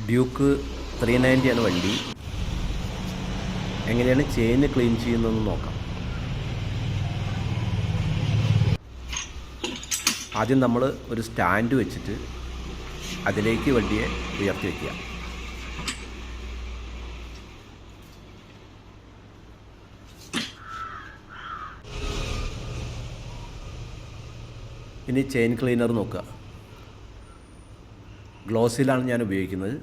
Duke 390 ആണ് വണ്ടി. എങ്ങനെയാണ് ചെയിൻ ക്ലീൻ ചെയ്യുന്നതെന്ന് നോക്കാം. ആദ്യം നമ്മൾ ഒരു സ്റ്റാൻഡ് വെച്ചിട്ട് അതിലേക്ക് വണ്ടിയെ ഉയർത്തി വയ്ക്കുക. ഇനി ചെയിൻ ക്ലീനർ നോക്കുക. ഗ്ലോസിലാണ് ഞാൻ ഉപയോഗിക്കുന്നത്.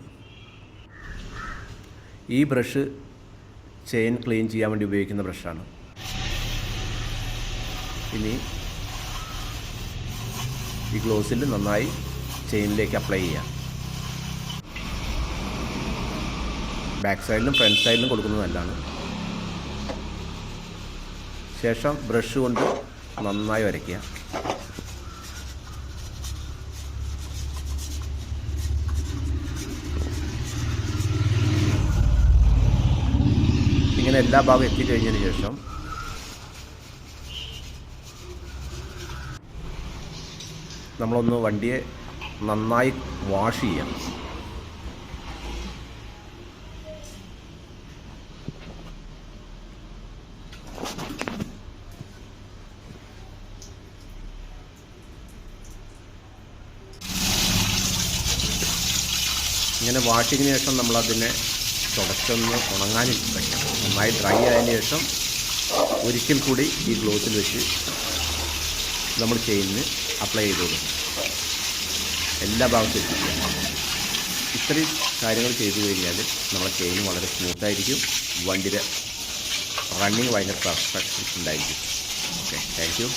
ഈ ബ്രഷ് ചെയിൻ ക്ലീൻ ചെയ്യാൻ വേണ്ടി ഉപയോഗിക്കുന്ന ബ്രഷാണ്. ഇനി ഈ ഗ്ലോസിൽ നന്നായി ചെയിനിലേക്ക് അപ്ലൈ ചെയ്യാം. ബാക്ക് സൈഡിലും ഫ്രണ്ട് സൈഡിലും കൊടുക്കുന്നത് നല്ലതാണ്. ശേഷം ബ്രഷ് കൊണ്ട് നന്നായി വരയ്ക്കുക. ഇങ്ങനെ എല്ലാ ഭാഗവും എത്തിക്കഴിഞ്ഞതിന് ശേഷം നമ്മളൊന്ന് വണ്ടിയെ നന്നായി വാഷ് ചെയ്യാം. ഇങ്ങനെ വാഷിങ്ങിന് ശേഷം നമ്മളതിനെ തുടച്ചൊന്ന് ഉണങ്ങാനിട്ട് വയ്ക്കണം. നന്നായി ഡ്രൈ ആയതിന് ശേഷം ഒരിക്കൽ കൂടി ഈ ഗ്ലോസിൽ വെച്ച് നമ്മൾ ചെയിനിന് അപ്ലൈ ചെയ്ത് കൊടുക്കും. എല്ലാ ഭാഗത്തും എത്തിക്കുക. ഇത്രയും കാര്യങ്ങൾ ചെയ്തു കഴിഞ്ഞാൽ നമ്മുടെ ചെയിൻ വളരെ സ്മൂത്തായിരിക്കും. വണ്ടിയുടെ റണ്ണിങ് ഭയങ്കര പെർഫെക്ഷൻ ഉണ്ടായിരിക്കും. Okay, thank you.